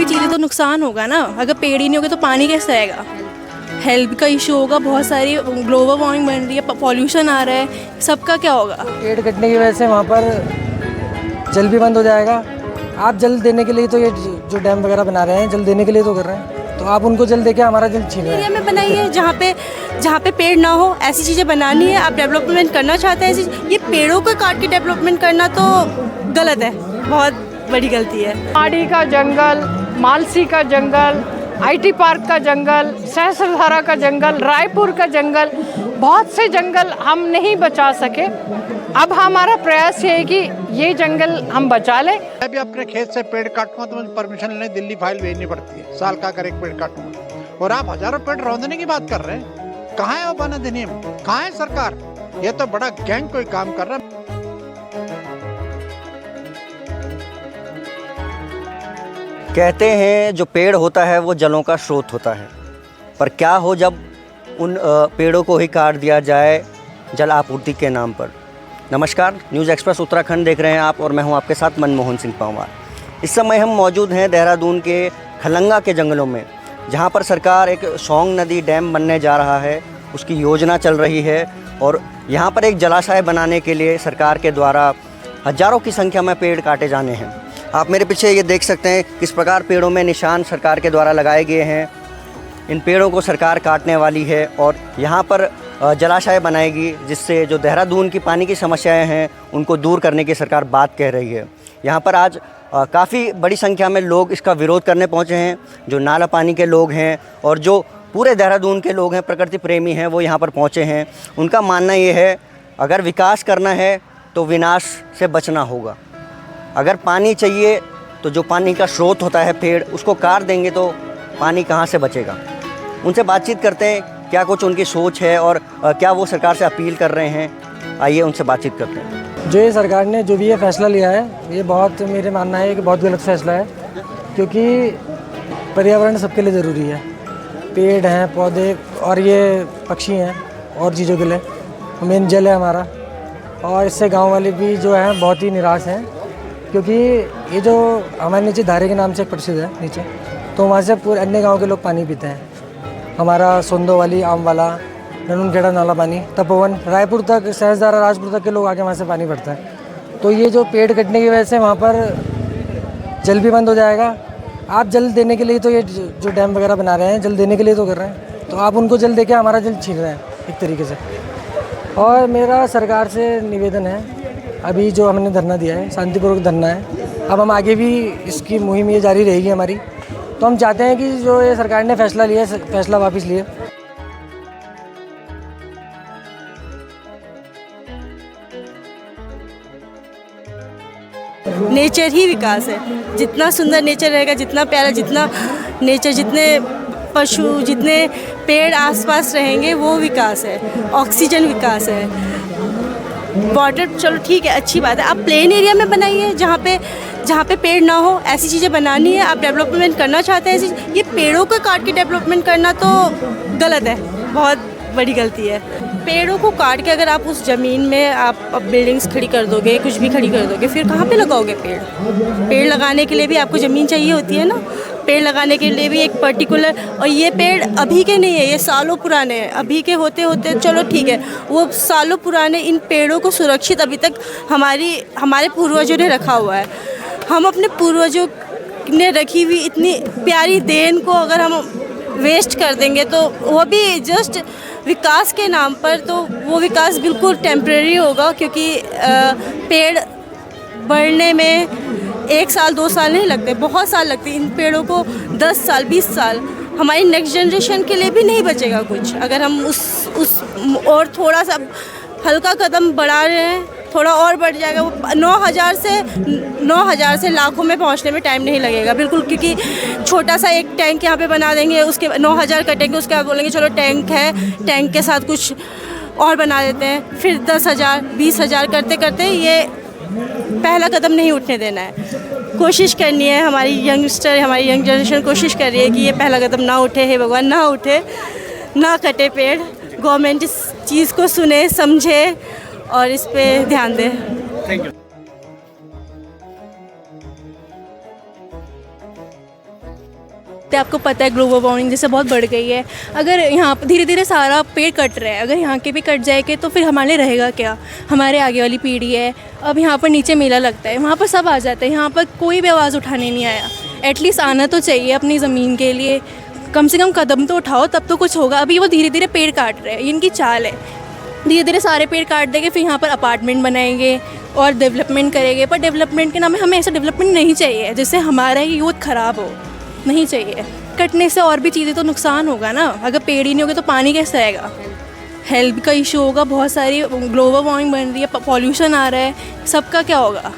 भी चीज़ें तो नुकसान होगा ना, अगर पेड़ ही नहीं होगा तो पानी कैसे आएगा, हेल्थ का इशू होगा, बहुत सारी ग्लोबल वार्मिंग बन रही है, पॉल्यूशन आ रहा है, सबका क्या होगा। पेड़ कटने की वजह से वहाँ पर जल भी बंद हो जाएगा। आप जल देने के लिए तो ये जो डैम वगैरह बना रहे हैं जल देने के लिए तो कर रहे हैं, तो आप उनको जल देके हमारा जल छीन रहे हैं। एरिया में बनाइए जहाँ पे पेड़ ना हो, ऐसी चीज़ें बनानी है। आप डेवलपमेंट करना चाहते हैं ऐसी, ये पेड़ों को काट के डेवलपमेंट करना तो गलत है, बहुत बड़ी गलती है। पहाड़ी का जंगल, मालसी का जंगल, आईटी पार्क का जंगल, सहस्त्रधारा का जंगल, रायपुर का जंगल, बहुत से जंगल हम नहीं बचा सके। अब हमारा प्रयास ये है कि ये जंगल हम बचा लें। मैं भी अपने खेत से पेड़ काटूंगा तो मुझे परमिशन लेने दिल्ली फाइल भेजनी पड़ती है, साल का अगर एक पेड़ काटूंगा। और आप हजारों पेड़ रौंदने की बात कर रहे हैं, कहाँ है वो वन अधिनियम, कहाँ है सरकार? ये तो बड़ा गैंग कोई काम कर रहा है। कहते हैं जो पेड़ होता है वो जलों का स्रोत होता है, पर क्या हो जब उन पेड़ों को ही काट दिया जाए जल आपूर्ति के नाम पर। नमस्कार, न्यूज़ एक्सप्रेस उत्तराखंड देख रहे हैं आप और मैं हूं आपके साथ मनमोहन सिंह पंवार। इस समय हम मौजूद हैं देहरादून के खलंगा के जंगलों में, जहां पर सरकार एक सौंग नदी डैम बनने जा रहा है, उसकी योजना चल रही है और यहां पर एक जलाशय बनाने के लिए सरकार के द्वारा हज़ारों की संख्या में पेड़ काटे जाने हैं। आप मेरे पीछे ये देख सकते हैं किस प्रकार पेड़ों में निशान सरकार के द्वारा लगाए गए हैं। इन पेड़ों को सरकार काटने वाली है और यहाँ पर जलाशय बनाएगी, जिससे जो देहरादून की पानी की समस्याएं हैं उनको दूर करने की सरकार बात कह रही है। यहाँ पर आज काफ़ी बड़ी संख्या में लोग इसका विरोध करने पहुँचे हैं। जो नाला पानी के लोग हैं और जो पूरे देहरादून के लोग हैं, प्रकृति प्रेमी हैं, वो यहाँ पर पहुँचे हैं। उनका मानना ये है अगर विकास करना है तो विनाश से बचना होगा। अगर पानी चाहिए तो जो पानी का स्रोत होता है पेड़, उसको काट देंगे तो पानी कहाँ से बचेगा। उनसे बातचीत करते हैं, क्या कुछ उनकी सोच है और क्या वो सरकार से अपील कर रहे हैं। आइए उनसे बातचीत करते हैं। जो ये सरकार ने जो भी ये फैसला लिया है, ये बहुत, मेरे मानना है कि बहुत गलत फैसला है, क्योंकि पर्यावरण सबके लिए ज़रूरी है। पेड़ हैं, पौधे और ये पक्षी हैं और चीज़ों के लिए मेन जल है हमारा। और इससे गाँव वाले भी जो हैं बहुत ही निराश हैं, क्योंकि ये जो हमारे नीचे धारे के नाम से प्रसिद्ध है नीचे, तो वहाँ से पूरे अन्य गांव के लोग पानी पीते हैं। हमारा सोंदो वाली, आम वाला, ननूनखेड़ा नाला पानी, तपोवन, रायपुर तक, सहस्त्रधारा, राजपुर तक के लोग आके वहाँ से पानी भरते हैं। तो ये जो पेड़ कटने की वजह से वहाँ पर जल भी बंद हो जाएगा। आप जल देने के लिए तो ये जो डैम वगैरह बना रहे हैं जल देने के लिए तो कर रहे हैं, तो आप उनको जल देके हमारा जल छीन रहे हैं एक तरीके से। और मेरा सरकार से निवेदन है, अभी जो हमने धरना दिया है शांतिपूर्वक धरना है, अब हम आगे भी इसकी मुहिम ये जारी रहेगी हमारी। तो हम चाहते हैं कि जो ये सरकार ने फैसला लिया है, फैसला वापस लिए। नेचर ही विकास है। जितना सुंदर नेचर रहेगा, जितना प्यारा, जितना नेचर, जितने पशु, जितने पेड़ आसपास रहेंगे, वो विकास है। ऑक्सीजन विकास है। वाटर चलो ठीक है, अच्छी बात है। आप प्लेन एरिया में बनाइए जहाँ पे पेड़ ना हो, ऐसी चीज़ें बनानी है। आप डेवलपमेंट करना चाहते हैं ऐसी, ये पेड़ों को काट के डेवलपमेंट करना तो गलत है, बहुत बड़ी गलती है। पेड़ों को काट के अगर आप उस ज़मीन में आप बिल्डिंग्स खड़ी कर दोगे, कुछ भी खड़ी कर दोगे, फिर कहाँ पे लगाओगे पेड़? पेड़ लगाने के लिए भी आपको ज़मीन चाहिए होती है ना। पेड़ लगाने के लिए भी एक पर्टिकुलर, और ये पेड़ अभी के नहीं है, ये सालों पुराने हैं। अभी के होते होते चलो ठीक है, वो सालों पुराने इन पेड़ों को सुरक्षित अभी तक हमारे पूर्वजों ने रखा हुआ है। हम अपने पूर्वजों ने रखी हुई इतनी प्यारी देन को अगर हम वेस्ट कर देंगे, तो वो भी जस्ट विकास के नाम पर, तो वो विकास बिल्कुल टेम्परेरी होगा। क्योंकि पेड़ बढ़ने में 1 साल 2 साल नहीं लगते, बहुत साल लगते हैं। इन पेड़ों को 10 साल 20 साल, हमारी नेक्स्ट जनरेशन के लिए भी नहीं बचेगा कुछ, अगर हम उस और थोड़ा सा हल्का कदम बढ़ा रहे हैं, थोड़ा और बढ़ जाएगा। वो 9,000 से लाखों में पहुंचने में टाइम नहीं लगेगा बिल्कुल, क्योंकि छोटा सा एक टैंक यहाँ पे बना देंगे, उसके 9,000 कटेंगे, उसके बाद बोलेंगे चलो टैंक है, टैंक के साथ कुछ और बना देते हैं, फिर 10,000 20,000 करते करते ये पहला कदम नहीं उठने देना है। कोशिश करनी है, हमारी यंग जनरेशन कोशिश कर रही है कि ये पहला कदम ना उठे, हे भगवान ना उठे, ना कटे पेड़। गवर्नमेंट इस चीज़ को सुने, समझे और इस पे ध्यान दे। Thank you. सकते, आपको पता है ग्लोबल वार्मिंग जैसे बहुत बढ़ गई है। अगर यहाँ पर धीरे धीरे सारा पेड़ कट रहा है, अगर यहाँ के भी कट जाएंगे तो फिर हमारे लिए रहेगा क्या? हमारे आगे वाली पीढ़ी है। अब यहाँ पर नीचे मेला लगता है, वहाँ पर सब आ जाते हैं, यहाँ पर कोई भी आवाज़ उठाने नहीं आया। एटलीस्ट आना तो चाहिए अपनी ज़मीन के लिए, कम से कम कदम तो उठाओ, तब तो कुछ होगा। अभी वो धीरे धीरे पेड़ काट रहे हैं, इनकी चाल है। धीरे धीरे सारे पेड़ काट देंगे, फिर यहाँ पर अपार्टमेंट बनाएंगे और डेवलपमेंट करेंगे। पर डेवलपमेंट के नाम में हमें ऐसा डेवलपमेंट नहीं चाहिए जिससे हमारा ही यूथ ख़राब हो, नहीं चाहिए। कटने से और भी चीज़ें तो नुकसान होगा ना। अगर पेड़ ही नहीं होगा तो पानी कैसे आएगा? हेल्थ का इशू होगा, बहुत सारी ग्लोबल वार्मिंग बन रही है, पॉल्यूशन आ रहा है, सबका क्या होगा?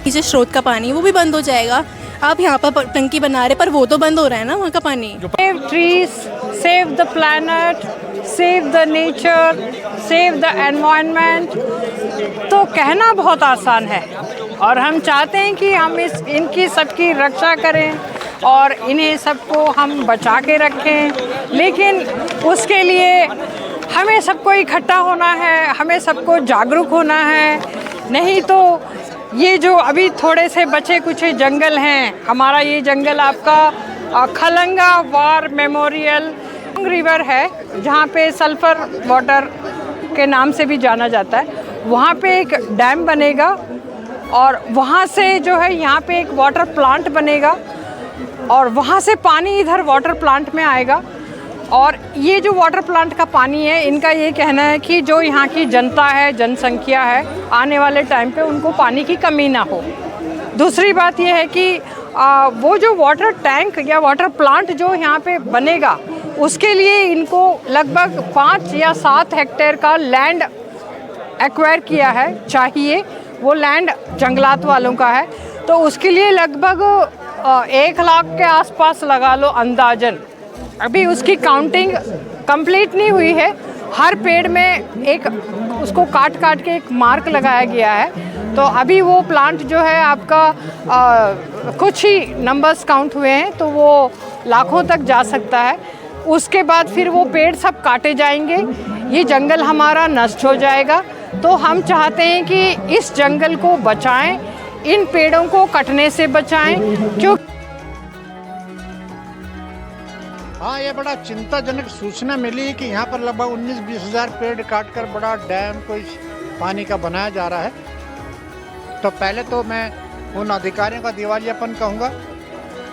नीचे स्रोत का पानी वो भी बंद हो जाएगा। आप यहाँ पर टंकी बना रहे, पर वो तो बंद हो रहा है ना वहाँ का पानी। Save trees, save the planet, save the nature, save the environment. तो कहना बहुत आसान है और हम चाहते हैं कि हम इनकी सबकी रक्षा करें और इन्हें सबको हम बचा के रखें, लेकिन उसके लिए हमें सबको इकट्ठा होना है, हमें सबको जागरूक होना है। नहीं तो ये जो अभी थोड़े से बचे कुछ जंगल हैं, हमारा ये जंगल आपका खलंगा वार मेमोरियल रिवर है, जहाँ पे सल्फ़र वाटर के नाम से भी जाना जाता है। वहाँ पे एक डैम बनेगा और वहाँ से जो है यहाँ पे एक वाटर प्लांट बनेगा और वहाँ से पानी इधर वाटर प्लांट में आएगा। और ये जो वाटर प्लांट का पानी है, इनका ये कहना है कि जो यहाँ की जनता है, जनसंख्या है, आने वाले टाइम पे उनको पानी की कमी ना हो। दूसरी बात ये है कि वो जो वाटर टैंक या वाटर प्लांट जो यहाँ पे बनेगा, उसके लिए इनको लगभग 5 या 7 हेक्टेयर का लैंड एक्वायर किया है चाहिए। वो लैंड जंगलात वालों का है, तो उसके लिए लगभग 1 लाख के आसपास लगा लो अंदाजन। अभी उसकी काउंटिंग कंप्लीट नहीं हुई है। हर पेड़ में एक उसको काट काट के एक मार्क लगाया गया है। तो अभी वो प्लांट जो है आपका कुछ ही नंबर्स काउंट हुए हैं, तो वो लाखों तक जा सकता है। उसके बाद फिर वो पेड़ सब काटे जाएंगे, ये जंगल हमारा नष्ट हो जाएगा। तो हम चाहते हैं कि इस जंगल को बचाएं, इन पेड़ों को कटने से बचाएं। क्योंकि हाँ, ये बड़ा चिंताजनक सूचना मिली कि यहाँ पर लगभग 19-20 हज़ार पेड़ काटकर बड़ा डैम कोई पानी का बनाया जा रहा है। तो पहले तो मैं उन अधिकारियों का दिवालियापन कहूँगा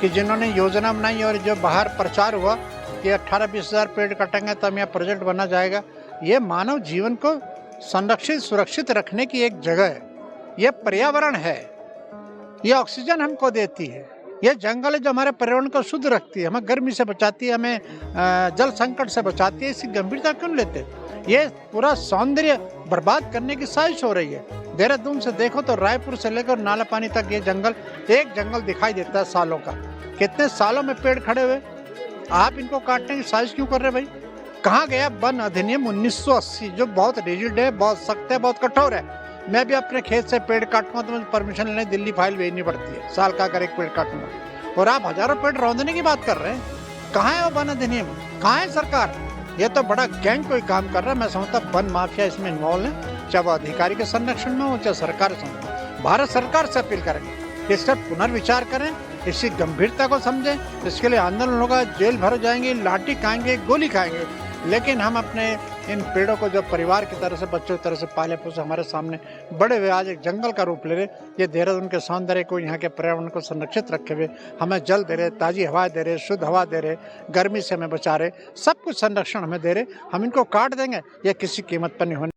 कि जिन्होंने योजना बनाई और जो बाहर प्रचार हुआ कि 18-20 हज़ार पेड़ कटेंगे तब यहाँ प्रोजेक्ट बना जाएगा। ये मानव जीवन को संरक्षित सुरक्षित रखने की एक जगह है। ये पर्यावरण है, ये ऑक्सीजन हमको देती है। ये जंगल है जो हमारे पर्यावरण को शुद्ध रखती है, हमें गर्मी से बचाती है, हमें जल संकट से बचाती है। इसकी गंभीरता क्यों लेते? ये पूरा सौंदर्य बर्बाद करने की साजिश हो रही है। देहरादून से देखो तो रायपुर से लेकर नाला पानी तक ये जंगल, एक जंगल दिखाई देता है सालों का। कितने सालों में पेड़ खड़े हुए, आप इनको काटने की साजिश क्यों कर रहे भाई? कहाँ गया वन अधिनियम 1980 जो बहुत रिजिड है, बहुत सख्त है, बहुत कठोर है। मैं भी अपने खेत से पेड़ काटूंगा तो मुझे परमिशन लेने दिल्ली फाइल भेजनी पड़ती है, साल का अगर एक पेड़ काटूंगा। और आप हजारों पेड़ रौंदने की बात कर रहे हैं। कहाँ है वो वन अधिनियम? कहाँ है सरकार? ये तो बड़ा गैंग कोई काम कर रहा है। मैं समझता वन माफिया इसमें इन्वॉल्व है, चाहे वो अधिकारी के संरक्षण में हो चाहे सरकार संरक्षण। भारत सरकार से अपील करेंगे इस पर पुनर्विचार करें, इसकी गंभीरता को समझें। इसके लिए आंदोलन होगा, जेल भर जाएंगे, लाठी खाएंगे, गोली खाएंगे, लेकिन हम अपने इन पेड़ों को जो परिवार की तरह से, बच्चों की तरह से पाले पोसे हमारे सामने बड़े हुए आज एक जंगल का रूप ले रहे। ये देहरादून के सौंदर्य को, यहाँ के पर्यावरण को संरक्षित रखे हुए हमें जल दे रहे, ताज़ी हवा दे रहे, शुद्ध हवा दे रहे, गर्मी से हमें बचा रहे, सब कुछ संरक्षण हमें दे रहे। हम इनको काट देंगे, यह किसी कीमत पर नहीं होने